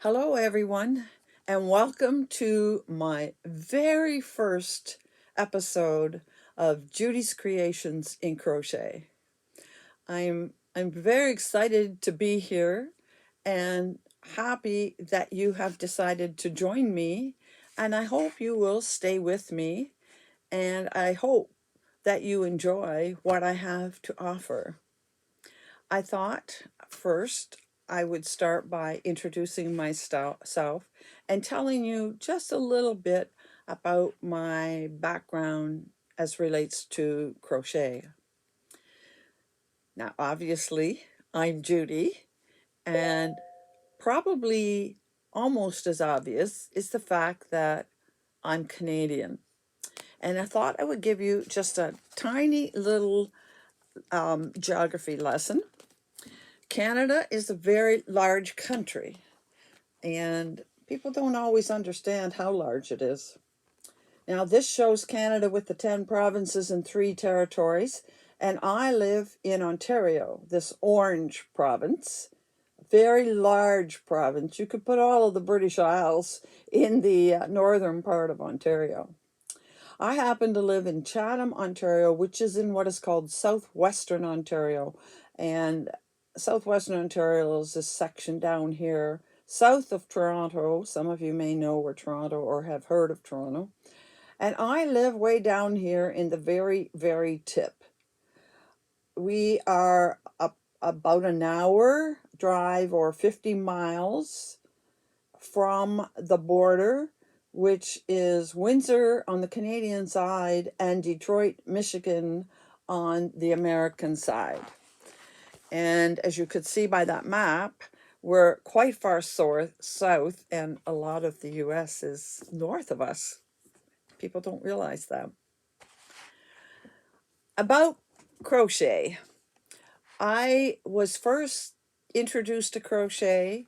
Hello, everyone, and welcome to my very first episode of Judy's Creations in Crochet. I'm very excited to be here and happy that you have decided to join me, and I hope you will stay with me, and I hope that you enjoy what I have to offer. I thought first I would start by introducing myself and telling you just a little bit about my background as relates to crochet. Now, obviously, I'm Judy, and probably almost as obvious is the fact that I'm Canadian. And I thought I would give you just a tiny little geography lesson. Canada is a very large country, and people don't always understand how large it is. Now, this shows Canada with the 10 provinces and 3 territories, and I live in Ontario, this orange province, very large province. You could put all of the British Isles in the northern part of Ontario. I happen to live in Chatham, Ontario, which is in what is called southwestern Ontario, and southwestern Ontario is this section down here south of Toronto. Some of you may know where Toronto or have heard of Toronto. And I live way down here in the very, very tip. We are about an hour drive or 50 miles from the border, which is Windsor on the Canadian side and Detroit, Michigan on the American side. And as you could see by that map, we're quite far south, and a lot of the US is north of us. People don't realize that. About crochet, I was first introduced to crochet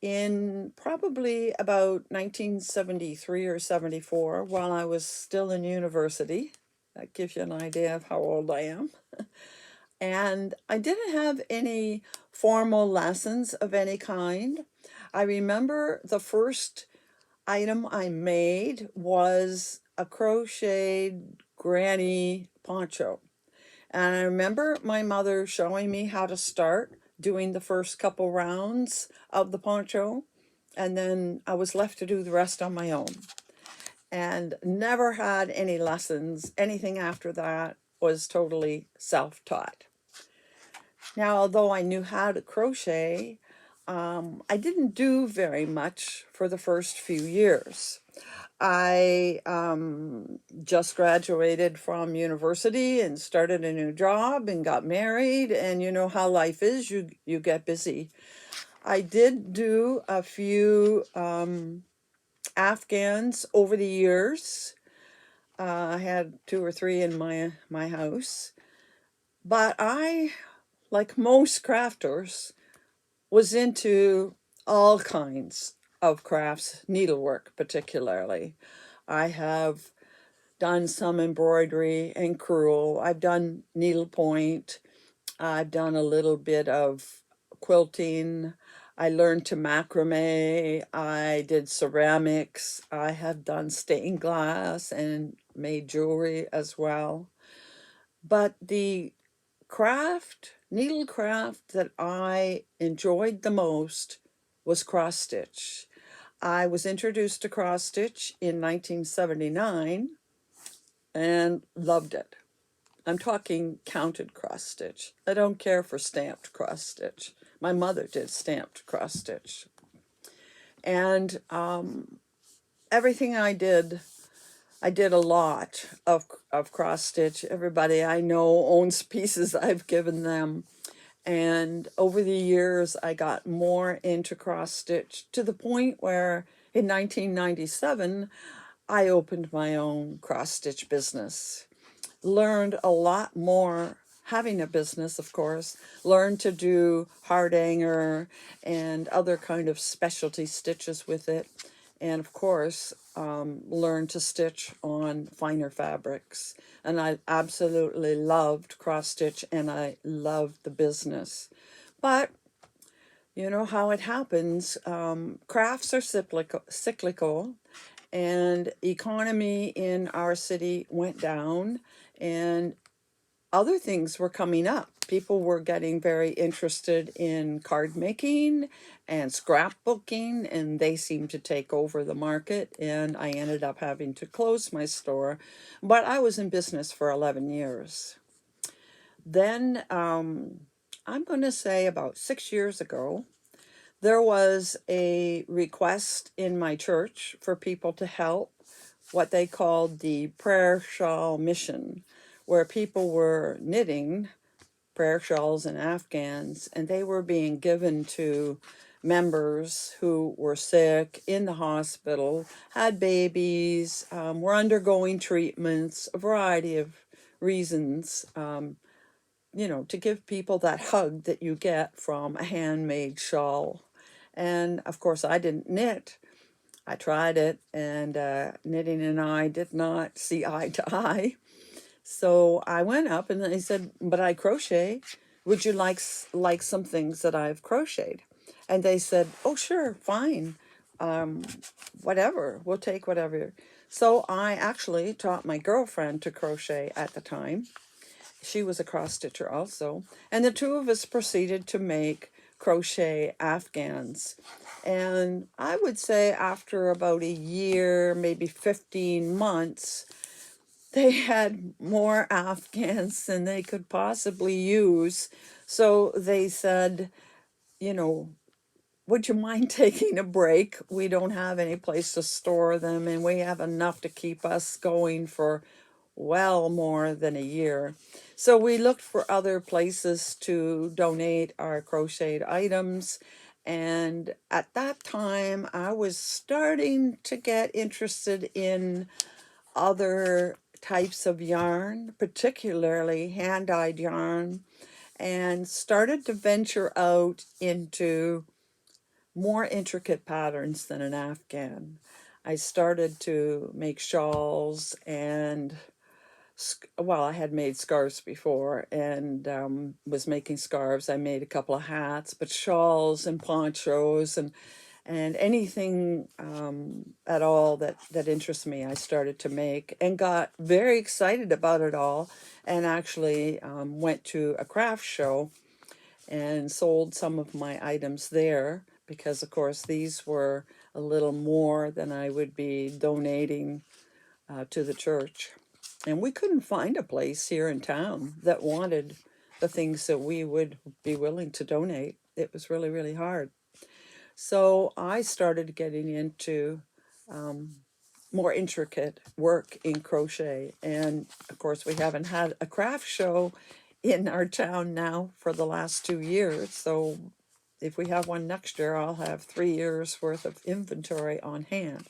in probably about 1973 or 74 while I was still in university. That gives you an idea of how old I am. And I didn't have any formal lessons of any kind. I remember the first item I made was a crocheted granny poncho. And I remember my mother showing me how to start doing the first couple rounds of the poncho, and then I was left to do the rest on my own. And never had any lessons. Anything after that was totally self-taught. Now, although I knew how to crochet, I didn't do very much for the first few years. I just graduated from university and started a new job and got married, and you know how life is, you get busy. I did do a few Afghans over the years. I had 2 or 3 in my house, but I, like most crafters, was into all kinds of crafts, needlework particularly. I have done some embroidery and crewel. I've done needlepoint. I've done a little bit of quilting. I learned to macrame. I did ceramics. I have done stained glass and made jewelry as well. But the needle craft that I enjoyed the most was cross stitch. I was introduced to cross stitch in 1979 and loved it. I'm talking counted cross stitch. I don't care for stamped cross stitch. My mother did stamped cross stitch. And everything I did a lot of cross stitch. Everybody I know owns pieces I've given them. And over the years, I got more into cross stitch to the point where in 1997, I opened my own cross stitch business. Learned a lot more having a business, of course. Learned to do hardanger and other kind of specialty stitches with it. And of course, learned to stitch on finer fabrics. And I absolutely loved cross stitch, and I loved the business. But You know how it happens. Crafts are cyclical, and economy in our city went down, and other things were coming up. People were getting very interested in card making and scrapbooking, and they seemed to take over the market. And I ended up having to close my store, but I was in business for 11 years. Then, I'm going to say about 6 years ago, there was a request in my church for people to help what they called the prayer shawl mission, where people were knitting prayer shawls and afghans, and they were being given to members who were sick in the hospital, had babies, were undergoing treatments, a variety of reasons, to give people that hug that you get from a handmade shawl. And of course, I didn't knit. I tried it, and knitting and I did not see eye to eye. So I went up and I said, "But I crochet. Would you like some things that I've crocheted?" And they said, "Oh, sure, fine, um, whatever. We'll take whatever." So I actually taught my girlfriend to crochet at the time. She was a cross stitcher also, and the two of us proceeded to make crochet afghans. And I would say after about a year, maybe 15 months, they had more afghans than they could possibly use. So they said, you know, "Would you mind taking a break? We don't have any place to store them, and we have enough to keep us going for well more than a year." So we looked for other places to donate our crocheted items. And at that time, I was starting to get interested in other types of yarn, particularly hand-dyed yarn, and started to venture out into more intricate patterns than an Afghan. I started to make shawls and, well, I had made scarves before, and was making scarves. I made a couple of hats, but shawls and ponchos and anything at all that interests me, I started to make and got very excited about it all, and actually went to a craft show and sold some of my items there, because of course these were a little more than I would be donating to the church. And we couldn't find a place here in town that wanted the things that we would be willing to donate. It was really, really hard. So I started getting into more intricate work in crochet. And of course, we haven't had a craft show in our town now for the last 2 years. So if we have one next year, I'll have 3 years worth of inventory on hand.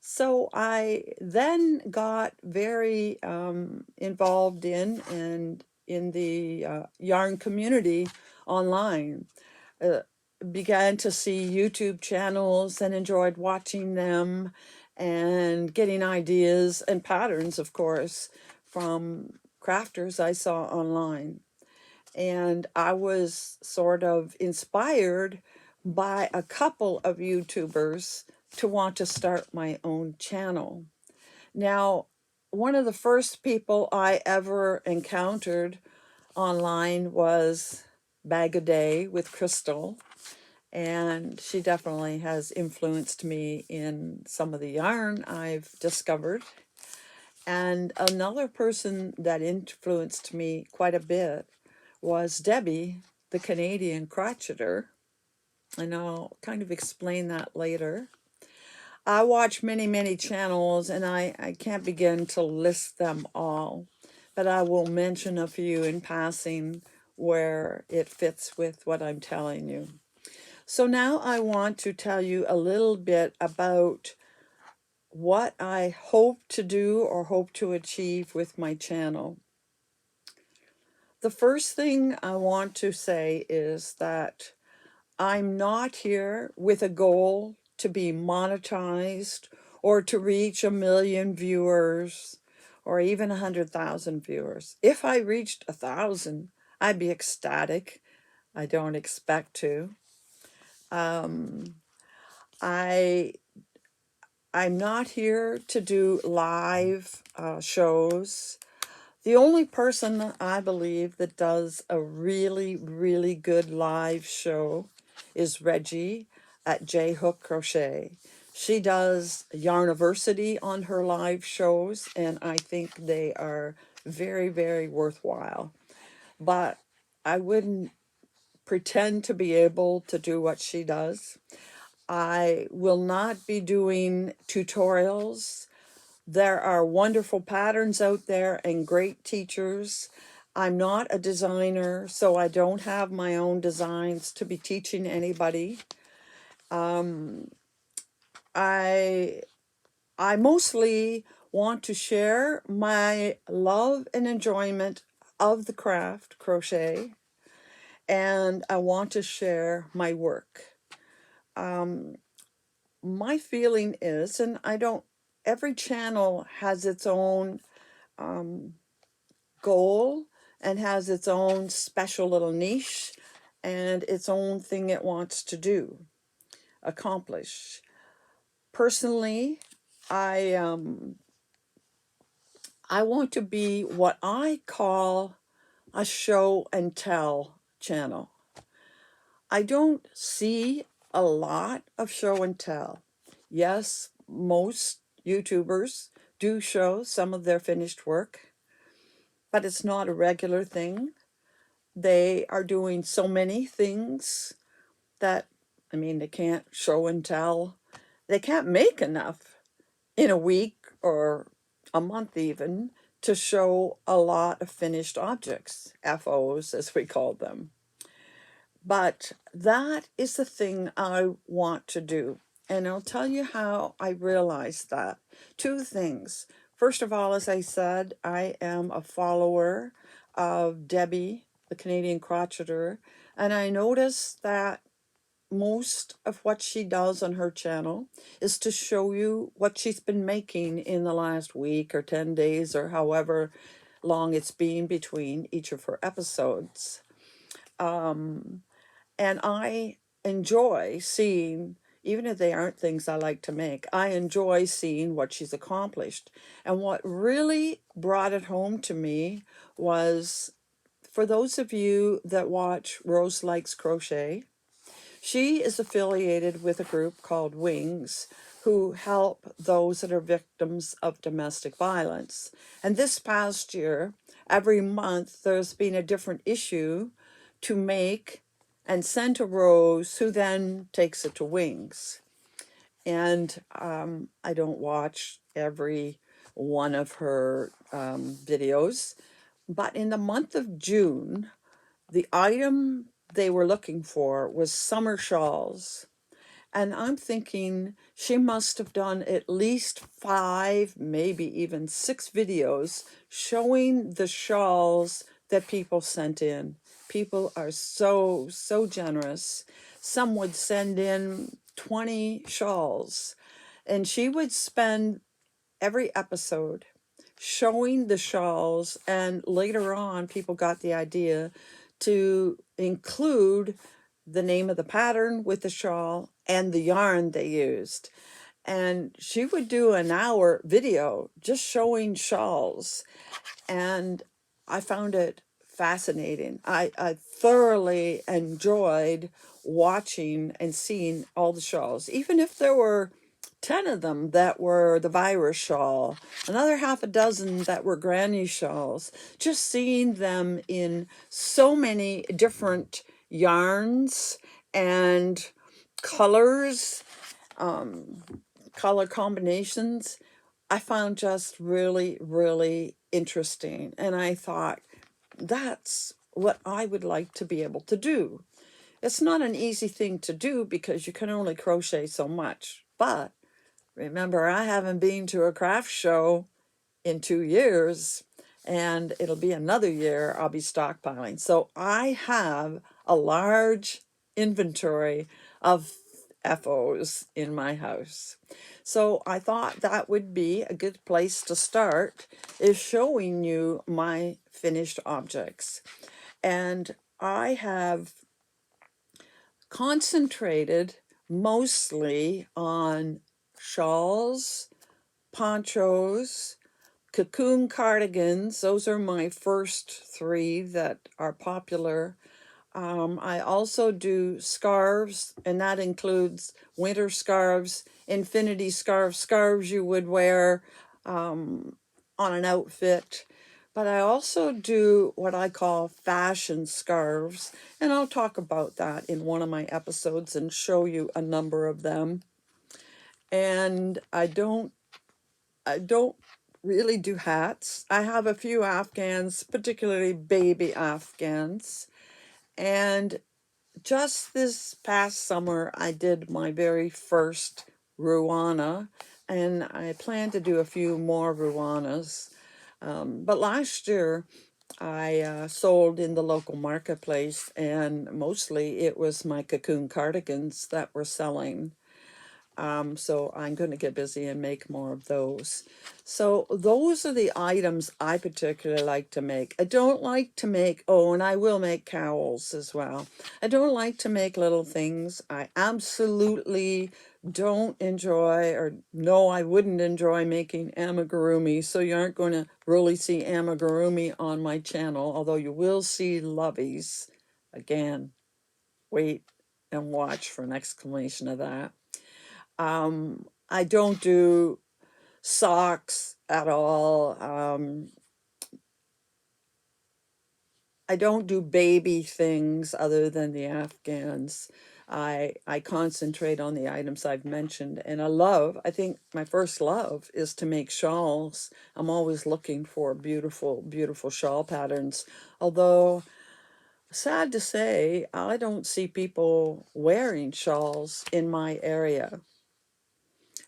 So I then got very involved in and in the yarn community online. Uh, Began to see YouTube channels and enjoyed watching them and getting ideas and patterns, of course, from crafters I saw online. And I was sort of inspired by a couple of YouTubers to want to start my own channel. Now, one of the first people I ever encountered online was Bag a Day with Crystal, and she definitely has influenced me in some of the yarn I've discovered. And another person that influenced me quite a bit was Debbie, the Canadian crocheter, and I'll kind of explain that later. I watch many, many channels, and I can't begin to list them all, but I will mention a few in passing where it fits with what I'm telling you. So now I want to tell you a little bit about what I hope to do or hope to achieve with my channel. The first thing I want to say is that I'm not here with a goal to be monetized or to reach 1 million viewers or even 100,000 viewers. If I reached 1,000, I'd be ecstatic. I don't expect to. I I'm not here to do live shows. The only person I believe that does a really, really good live show is Reggie at J Hook Crochet. She does Yarniversity on her live shows, and I think they are very, very worthwhile. But I wouldn't pretend to be able to do what she does. I will not be doing tutorials. There are wonderful patterns out there and great teachers. I'm not a designer, so I don't have my own designs to be teaching anybody. I I mostly want to share my love and enjoyment of the craft crochet, and I want to share my work. My feeling is, and I don't, every channel has its own goal and has its own special little niche and its own thing it wants to do, accomplish. Personally, I want to be what I call a show and tell channel. I don't see a lot of show and tell. Yes, most YouTubers do show some of their finished work, but it's not a regular thing. They are doing so many things that, I mean, they can't show and tell. They can't make enough in a week or a month even to show a lot of finished objects, FOs as we call them. But that is the thing I want to do. And I'll tell you how I realized that. Two things. First of all, as I said, I am a follower of Debbie, the Canadian crocheter, and I noticed that most of what she does on her channel is to show you what she's been making in the last week or 10 days or however long it's been between each of her episodes. And I enjoy seeing, even if they aren't things I like to make, I enjoy seeing what she's accomplished. And what really brought it home to me was, for those of you that watch Rose Likes Crochet, she is affiliated with a group called Wings, who help those that are victims of domestic violence. And this past year, every month, there's been a different issue to make and send to Rose, who then takes it to Wings. And I don't watch every one of her videos, but in the month of June, the item they were looking for was summer shawls. And I'm thinking she must have done at least 5, maybe even 6 videos showing the shawls that people sent in. People are so, so generous. Some would send in 20 shawls, and she would spend every episode showing the shawls, and later on people got the idea to include the name of the pattern with the shawl and the yarn they used. And she would do an hour video just showing shawls, and I found it fascinating. I thoroughly enjoyed watching and seeing all the shawls, even if there were 10 of them that were the virus shawl, another half a dozen that were granny shawls. Just seeing them in so many different yarns and colors, color combinations, I found just really, really interesting. And I thought, that's what I would like to be able to do. It's not an easy thing to do because you can only crochet so much. But remember, I haven't been to a craft show in 2 years, and it'll be another year I'll be stockpiling. So I have a large inventory of FOs in my house. So I thought that would be a good place to start, is showing you my finished objects. And I have concentrated mostly on shawls, ponchos, cocoon cardigans. Those are my first three that are popular. I also do scarves, and that includes winter scarves, infinity scarves, scarves you would wear on an outfit. But I also do what I call fashion scarves, and I'll talk about that in one of my episodes and show you a number of them. And I don't really do hats. I have a few Afghans, particularly baby Afghans. And just this past summer, I did my very first Ruana, and I plan to do a few more Ruanas. But last year, I sold in the local marketplace, and mostly it was my cocoon cardigans that were selling. So I'm going to get busy and make more of those. So those are the items I particularly like to make. I don't like to make, oh, and I will make cowls as well. I don't like to make little things. I absolutely don't enjoy, or no, I wouldn't enjoy making amigurumi. So you aren't going to really see amigurumi on my channel, although you will see loveys. Again, wait and watch for an exclamation of that. I don't do socks at all. I don't do baby things other than the Afghans. I concentrate on the items I've mentioned, and I think my first love is to make shawls. I'm always looking for beautiful, beautiful shawl patterns. Although, sad to say, I don't see people wearing shawls in my area.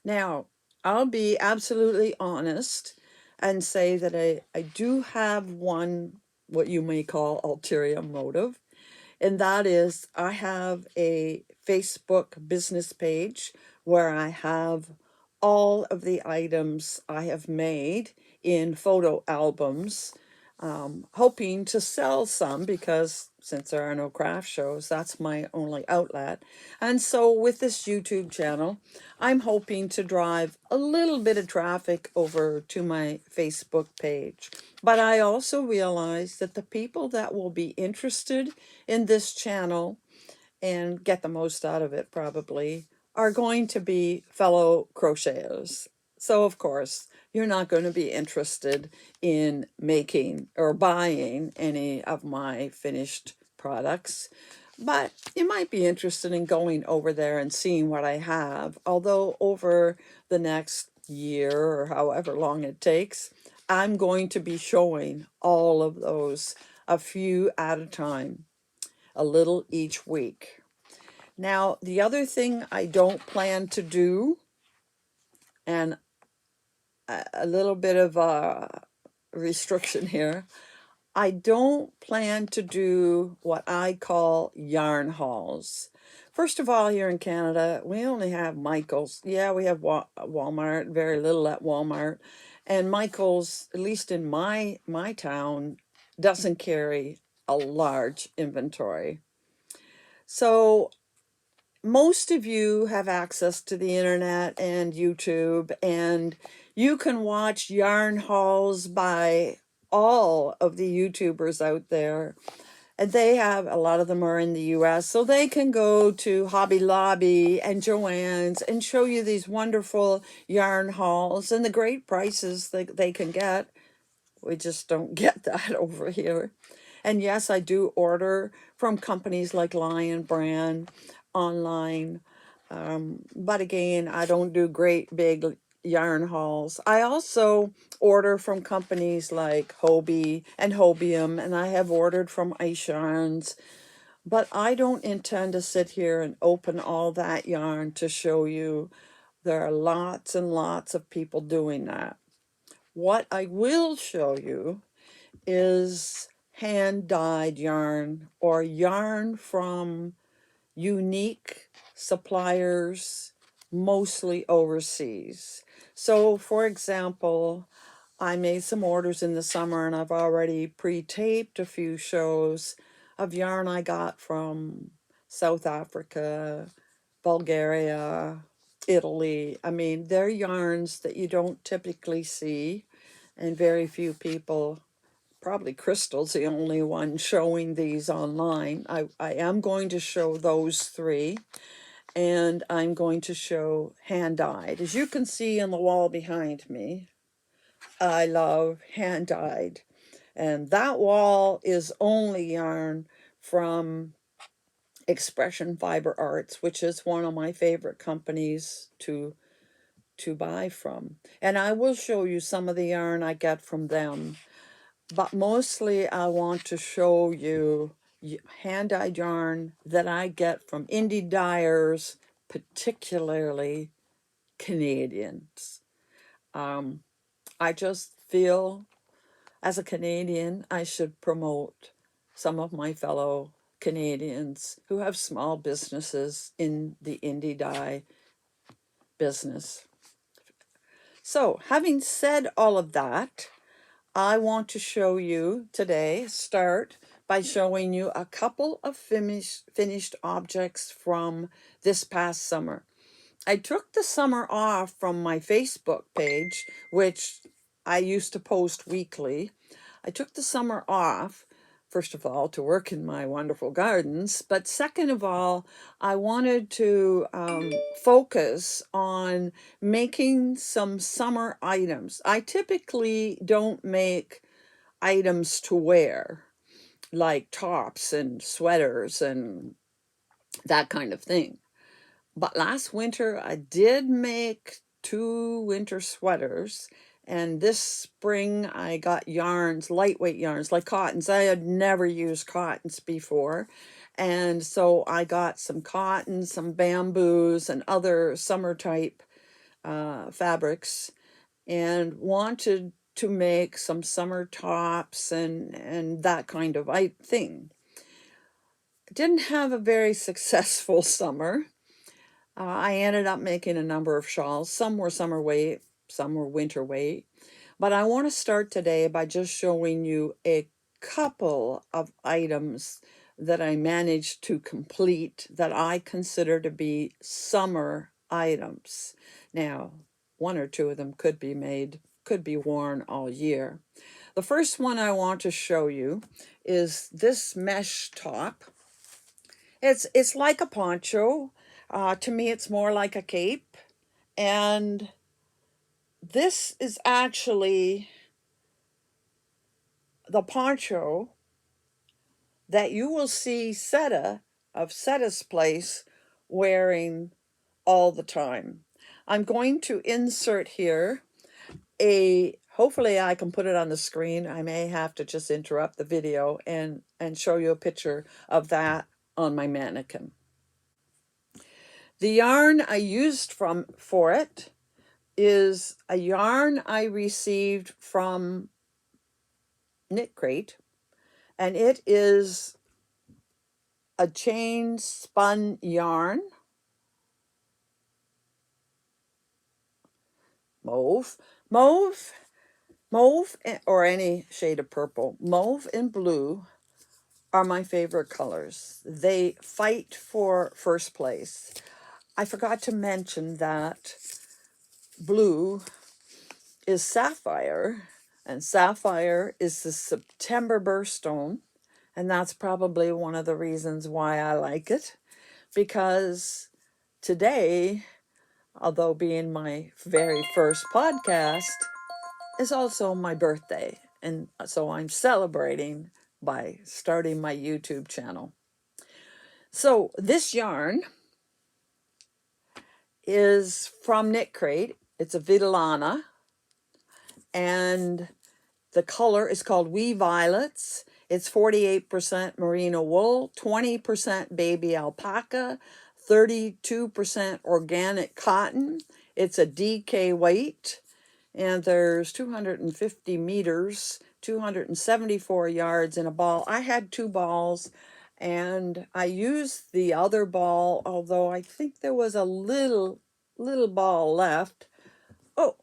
Now, I'll be absolutely honest and say that I do have one, what you may call ulterior motive, and that is I have a Facebook business page where I have all of the items I have made in photo albums, hoping to sell some because since there are no craft shows, that's my only outlet. And so with this YouTube channel, I'm hoping to drive a little bit of traffic over to my Facebook page. But I also realize that the people that will be interested in this channel and get the most out of it probably are going to be fellow crocheters. So of course, you're not going to be interested in making or buying any of my finished products, but you might be interested in going over there and seeing what I have. Although over the next year or however long it takes, I'm going to be showing all of those a few at a time, a little each week. Now, the other thing I don't plan to do, and a little bit of a restriction here, I don't plan to do what I call yarn hauls. First of all, here in Canada, we only have Michael's. Yeah, we have Walmart, very little at Walmart. And Michael's, at least in my town, doesn't carry a large inventory. So most of you have access to the internet and YouTube, and you can watch yarn hauls by all of the YouTubers out there. And they have, a lot of them are in the US, so they can go to Hobby Lobby and Joann's and show you these wonderful yarn hauls and the great prices that they can get. We just don't get that over here. And yes, I do order from companies like Lion Brand online. But again, I don't do great big yarn hauls. I also order from companies like Hobie and Hobium, and I have ordered from Ice Yarns. But I don't intend to sit here and open all that yarn to show you. There are lots and lots of people doing that. What I will show you is hand-dyed yarn or yarn from unique suppliers, mostly overseas. So, for example, I made some orders in the summer and I've already pre-taped a few shows of yarn I got from South Africa, Bulgaria, Italy. I mean, they're yarns that you don't typically see, and very few people, probably Crystal's the only one showing these online. I am going to show those three, and I'm going to show hand-dyed. As you can see on the wall behind me, I love hand-dyed. And that wall is only yarn from Expression Fiber Arts, which is one of my favorite companies to buy from. And I will show you some of the yarn I get from them. But mostly I want to show you hand-dyed yarn that I get from indie dyers, particularly Canadians. I just feel as a Canadian, I should promote some of my fellow Canadians who have small businesses in the indie dye business. So, having said all of that, I want to show you today, start by showing you a couple of finished objects from this past summer. I took the summer off from my Facebook page, which I used to post weekly. I took the summer off, first of all, to work in my wonderful gardens, but second of all, I wanted to focus on making some summer items. I typically don't make items to wear, like tops and sweaters and that kind of thing. But last winter, I did make 2 winter sweaters. And this spring, I got yarns, lightweight yarns, like cottons. I had never used cottons before. And so I got some cottons, some bamboos, and other summer type fabrics, and wanted to make some summer tops and that kind of thing. Didn't have a very successful summer. I ended up making a number of shawls. Some were summer weight, some were winter weight. But I want to start today by just showing you a couple of items that I managed to complete that I consider to be summer items. Now, 1 or 2 of them could be worn all year. The first one I want to show you is this mesh top. It's like a poncho. To me, it's more like a cape. And this is actually the poncho that you will see Seta of Seta's Place wearing all the time. I'm going to insert here hopefully I can put it on the screen. I may have to just interrupt the video and show you a picture of that on my mannequin. The yarn I used for it is a yarn I received from Knit Crate, and it is a chain spun yarn, mauve, or any shade of purple. Mauve and blue are my favorite colors. They fight for first place. I forgot to mention that blue is sapphire, and sapphire is the September birthstone, and that's probably one of the reasons why I like it, because today, although being my very first podcast, is also my birthday, and so I'm celebrating by starting my YouTube channel. So this yarn is from Knit Crate. It's a Vitellana, and the color is called Wee Violets. It's 48% merino wool, 20% baby alpaca, 32% organic cotton. It's a DK weight, and there's 250 meters, 274 yards in a ball. I had 2 balls, and I used the other ball, although I think there was a little ball left. Oh,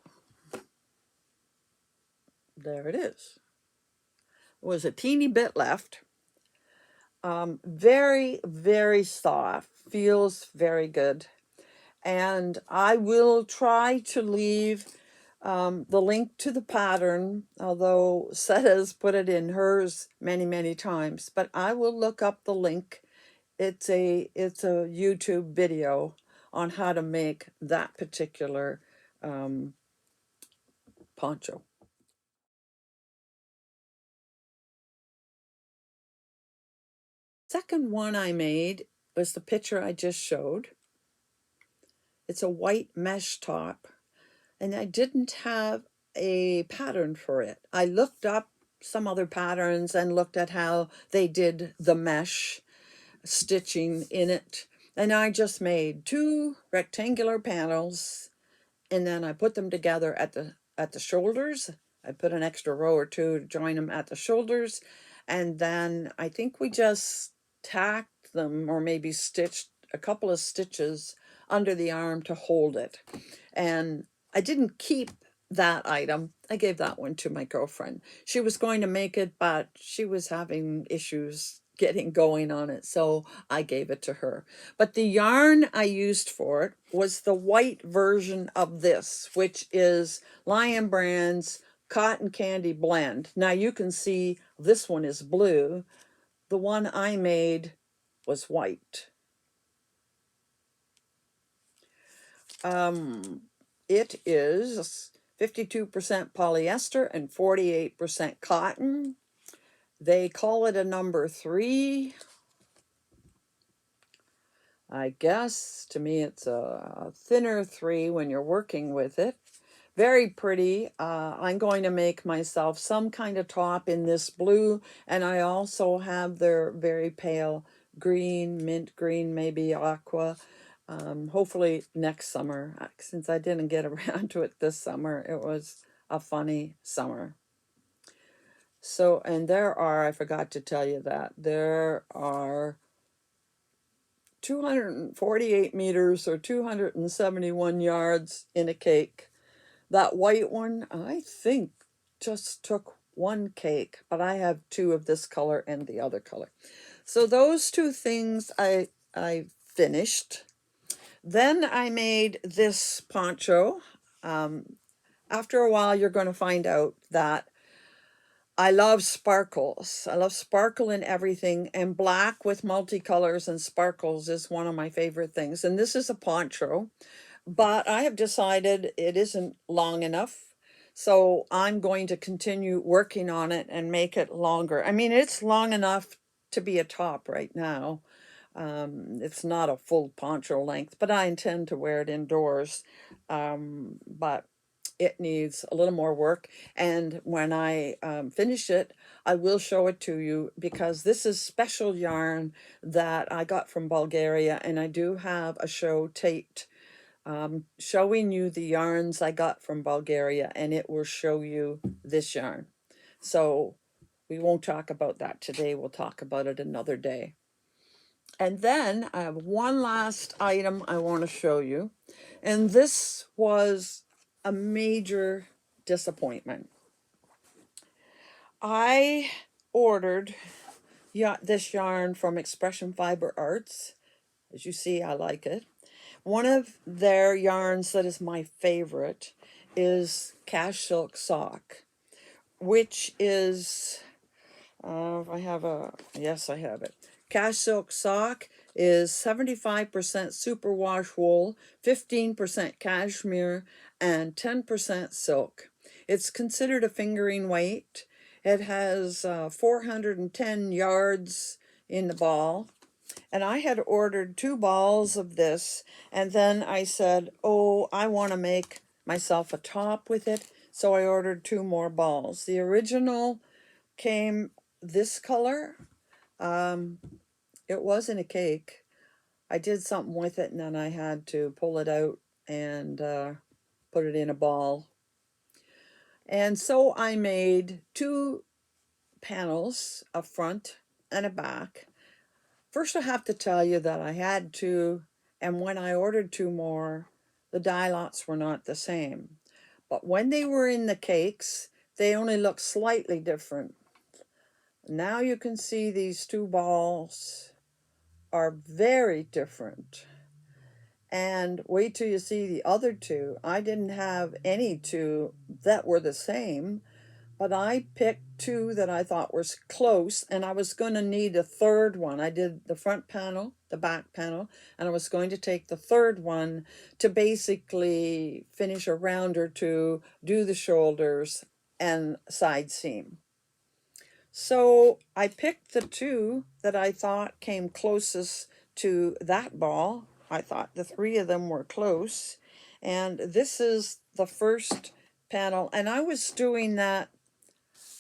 there it is. Was a teeny bit left. Very, very soft, feels very good. And I will try to leave the link to the pattern, although Seta's put it in hers many, many times, but I will look up the link. It's a YouTube video on how to make that particular poncho. Second one I made was the picture I just showed. It's a white mesh top, and I didn't have a pattern for it. I looked up some other patterns and looked at how they did the mesh stitching in it. And I just made two rectangular panels, and then I put them together at the shoulders. I put an extra row or two to join them at the shoulders, and then I think we just tacked them or maybe stitched a couple of stitches under the arm to hold it. And I didn't keep that item. I gave that one to my girlfriend. She was going to make it, but she was having issues getting going on it, so I gave it to her. But the yarn I used for it was the white version of this, which is Lion Brand's Cotton Candy Blend. Now you can see this one is blue. The one I made was white. It is 52% polyester and 48% cotton. They call it a number 3. I guess to me it's a thinner 3 when you're working with it. Very pretty. I'm going to make myself some kind of top in this blue, and I also have their very pale green, mint green, maybe aqua. Hopefully next summer, since I didn't get around to it this summer. It was a funny summer. So, and I forgot to tell you that, there are 248 meters or 271 yards in a cake. That white one, I think, just took one cake, but I have 2 of this color and the other color. So those 2 things I finished. Then I made this poncho. After a while, you're going to find out that I love sparkles. I love sparkle in everything, and black with multicolors and sparkles is one of my favorite things. And this is a poncho, but I have decided it isn't long enough. So I'm going to continue working on it and make it longer. I mean, it's long enough to be a top right now. It's not a full poncho length, but I intend to wear it indoors. But it needs a little more work. And when I finish it, I will show it to you, because this is special yarn that I got from Bulgaria, and I do have a show taped showing you the yarns I got from Bulgaria, and it will show you this yarn. So we won't talk about that today. We'll talk about it another day. And then I have one last item I want to show you. And this was a major disappointment. I ordered this yarn from Expression Fiber Arts. As you see, I like it. One of their yarns that is my favorite is Cash Silk Sock, which is, yes, I have it. Cash Silk Sock is 75% superwash wool, 15% cashmere, and 10% silk. It's considered a fingering weight. It has 410 yards in the ball. And I had ordered 2 balls of this, and then I said, oh, I want to make myself a top with it, so I ordered 2 more balls. The original came this color. It wasn't a cake. I did something with it, and then I had to pull it out and put it in a ball. And so I made 2 panels, a front and a back. First, I have to tell you that I had 2, and when I ordered 2 more, the die lots were not the same. But when they were in the cakes, they only looked slightly different. Now you can see these two balls are very different. And wait till you see the other two. I didn't have any two that were the same, but I picked two that I thought were close, and I was going to need a third one. I did the front panel, the back panel, and I was going to take the third one to basically finish a round or two, do the shoulders and side seam. So I picked the two that I thought came closest to that ball. I thought the three of them were close. And this is the first panel. And I was doing that,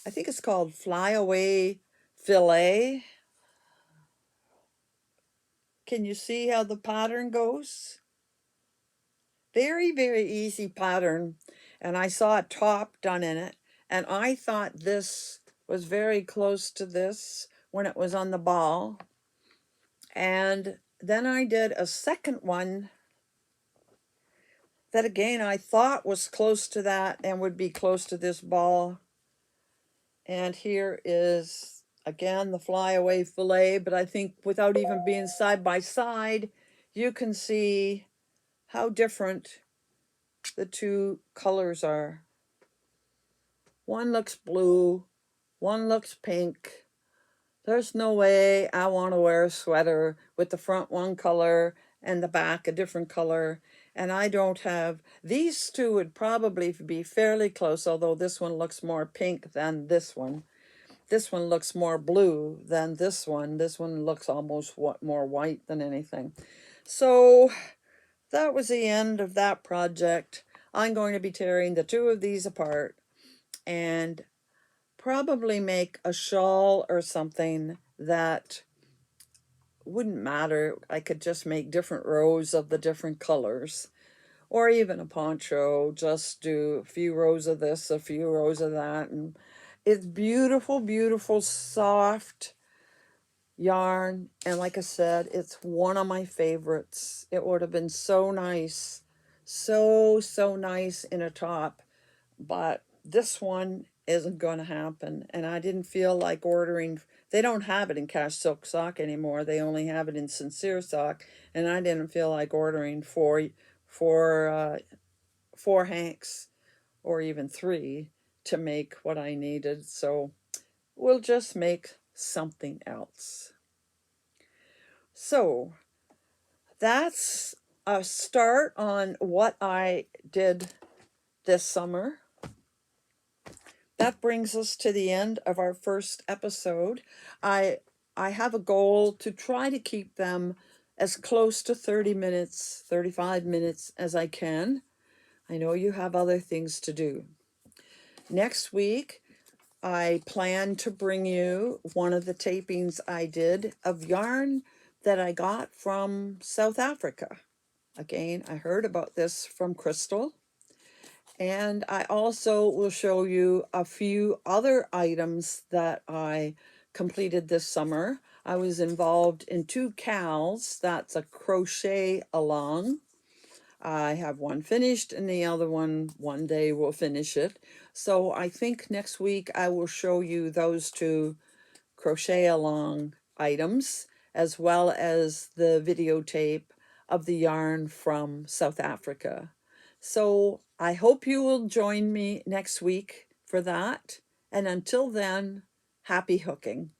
I think it's called flyaway fillet. Can you see how the pattern goes? Very, very easy pattern. And I saw a top done in it. And I thought this was very close to this when it was on the ball. And then I did a second one that again I thought was close to that and would be close to this ball. And here is again the flyaway fillet, but I think without even being side by side, you can see how different the two colors are. One looks blue, one looks pink. There's no way I want to wear a sweater with the front one color and the back a different color. And I don't have, these two would probably be fairly close, although this one looks more pink than this one. This one looks more blue than this one. This one looks almost more white than anything. So that was the end of that project. I'm going to be tearing the two of these apart and probably make a shawl or something that wouldn't matter. I could just make different rows of the different colors, or even a poncho, just do a few rows of this, a few rows of that. And it's beautiful, beautiful, soft yarn. And like I said, it's one of my favorites. It would have been so nice, so nice in a top, but this one isn't going to happen. And I didn't feel like ordering. They don't have it in Cash Silk Sock anymore. They only have it in Sincere Sock. And I didn't feel like ordering four hanks or even three to make what I needed. So we'll just make something else. So that's a start on what I did this summer. That brings us to the end of our first episode. I have a goal to try to keep them as close to 30 minutes, 35 minutes as I can. I know you have other things to do. Next week, I plan to bring you one of the tapings I did of yarn that I got from South Africa. Again, I heard about this from Crystal. And I also will show you a few other items that I completed this summer. I was involved in 2 CALs. That's a crochet along. I have one finished and the other one day we'll finish it. So I think next week I will show you those 2 crochet along items, as well as the videotape of the yarn from South Africa. So I hope you will join me next week for that. And until then, happy hooking.